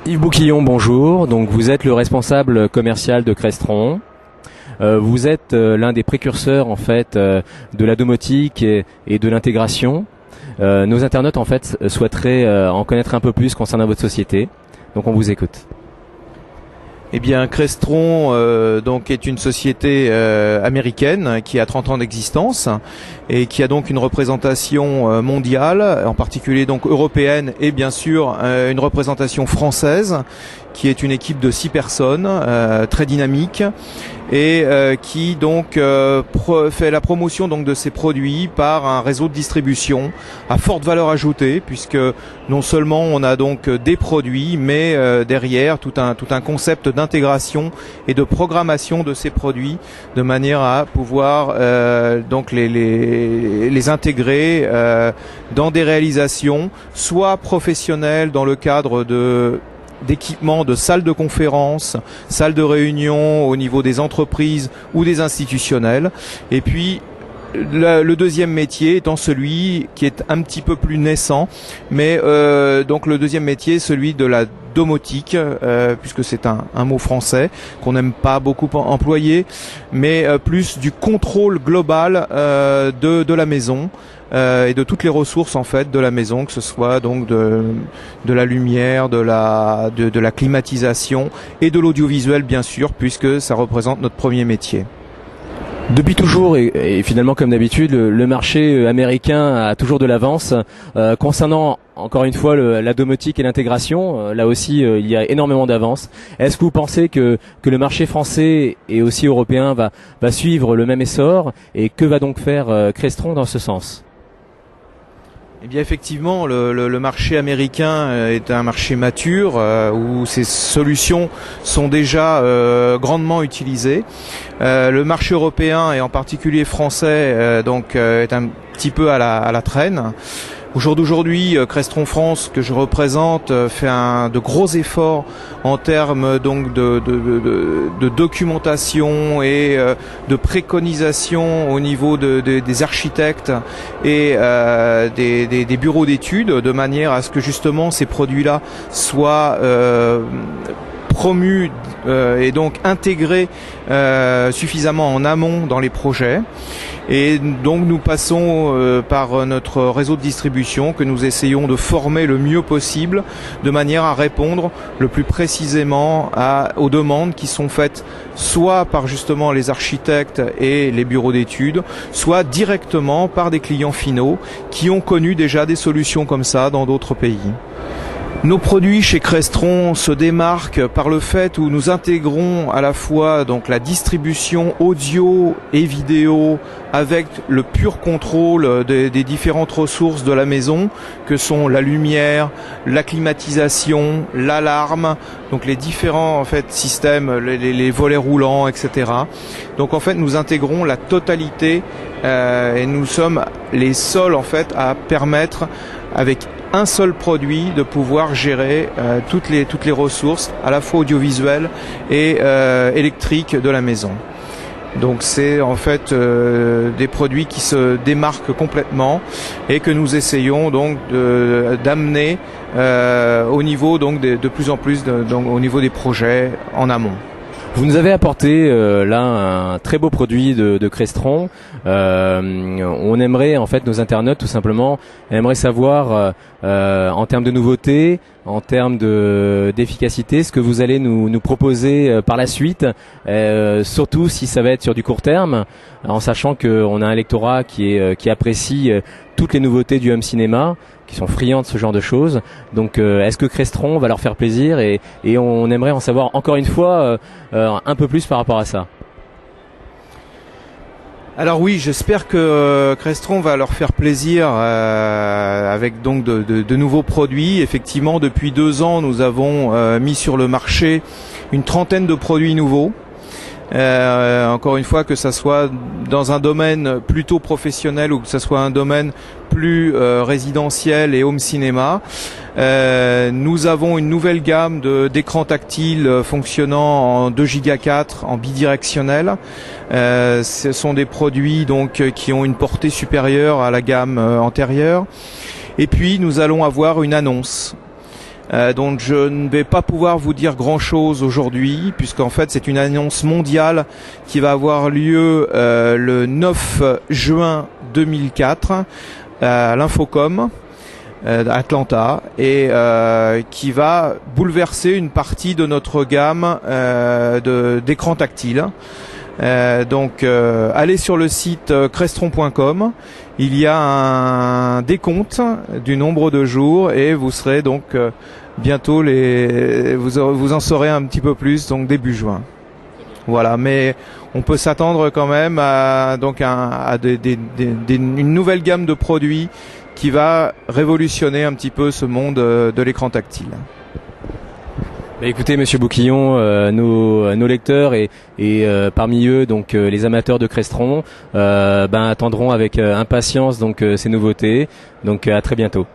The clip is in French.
Yves Bouquillon, bonjour. Donc vous êtes le responsable commercial de Crestron. Vous êtes l'un des précurseurs en fait de la domotique et de l'intégration. Nos internautes en fait souhaiteraient en connaître un peu plus concernant votre société. Donc on vous écoute. Eh bien, Crestron donc est une société américaine qui a 30 ans d'existence et qui a donc une représentation mondiale, en particulier donc européenne et bien sûr une représentation française qui est une équipe de 6 personnes très dynamique et qui donc fait la promotion donc de ses produits par un réseau de distribution à forte valeur ajoutée, puisque non seulement on a donc des produits, mais derrière tout un concept d'intégration et de programmation de ces produits de manière à pouvoir donc les intégrer dans des réalisations soit professionnelles dans le cadre d'équipements de salles de conférence, salles de réunion au niveau des entreprises ou des institutionnels. Et puis le deuxième métier étant celui qui est un petit peu plus naissant, mais donc le deuxième métier, celui de la domotique, puisque c'est un mot français qu'on n'aime pas beaucoup employer, mais plus du contrôle global de la maison. Et de toutes les ressources en fait de la maison, que ce soit donc de la lumière, de la climatisation et de l'audiovisuel bien sûr, puisque ça représente notre premier métier. Depuis toujours et finalement comme d'habitude, le marché américain a toujours de l'avance. Concernant encore une fois la domotique et l'intégration, là aussi il y a énormément d'avance. Est-ce que vous pensez que le marché français et aussi européen va suivre le même essor, et que va donc faire Crestron dans ce sens ? Eh bien effectivement, le marché américain est un marché mature où ces solutions sont déjà grandement utilisées. Le marché européen et en particulier français donc est un petit peu à la traîne. Au jour d'aujourd'hui, Crestron France, que je représente, fait de gros efforts en termes donc de documentation et de préconisation au niveau des architectes et des bureaux d'études, de manière à ce que justement ces produits-là soient promus et donc intégrés suffisamment en amont dans les projets. Et donc nous passons par notre réseau de distribution que nous essayons de former le mieux possible de manière à répondre le plus précisément aux demandes qui sont faites soit par justement les architectes et les bureaux d'études, soit directement par des clients finaux qui ont connu déjà des solutions comme ça dans d'autres pays. Nos produits chez Crestron se démarquent par le fait où nous intégrons à la fois donc la distribution audio et vidéo avec le pur contrôle des différentes ressources de la maison, que sont la lumière, la climatisation, l'alarme, donc les différents en fait systèmes, les volets roulants, etc. Donc en fait nous intégrons la totalité et nous sommes les seuls en fait à permettre avec un seul produit de pouvoir gérer toutes les ressources à la fois audiovisuelles et électriques de la maison. Donc c'est en fait des produits qui se démarquent complètement et que nous essayons donc d'amener au niveau donc de plus en plus donc au niveau des projets en amont. Vous nous avez apporté là un très beau produit de Crestron. On aimerait en fait, nos internautes tout simplement aimeraient savoir en termes de nouveautés, en termes d'efficacité, ce que vous allez nous proposer par la suite, surtout si ça va être sur du court terme, en sachant qu'on a un lectorat qui apprécie toutes les nouveautés du home cinéma, qui sont friands de ce genre de choses. Donc est-ce que Crestron va leur faire plaisir, et on aimerait en savoir encore une fois un peu plus par rapport à ça. Alors oui, j'espère que Crestron va leur faire plaisir avec donc de nouveaux produits. Effectivement, depuis 2 ans, nous avons mis sur le marché une trentaine de produits nouveaux. Encore une fois, que ça soit dans un domaine plutôt professionnel ou que ça soit un domaine plus résidentiel et home cinéma. Nous avons une nouvelle gamme d'écrans tactiles fonctionnant en 2 Go 4 en bidirectionnel. Ce sont des produits donc qui ont une portée supérieure à la gamme antérieure. Et puis nous allons avoir une annonce. donc je ne vais pas pouvoir vous dire grand-chose aujourd'hui, puisqu'en fait c'est une annonce mondiale qui va avoir lieu le 9 juin 2004 à l'Infocom Atlanta, et qui va bouleverser une partie de notre gamme d'écrans tactiles. Donc allez sur le site crestron.com, il y a un décompte du nombre de jours et vous serez donc bientôt vous en saurez un petit peu plus, donc début juin. Voilà, mais on peut s'attendre quand même à une nouvelle gamme de produits qui va révolutionner un petit peu ce monde de l'écran tactile. Bah écoutez, Monsieur Bouquillon, nos lecteurs et parmi eux donc les amateurs de Crestron attendront avec impatience donc ces nouveautés. Donc à très bientôt.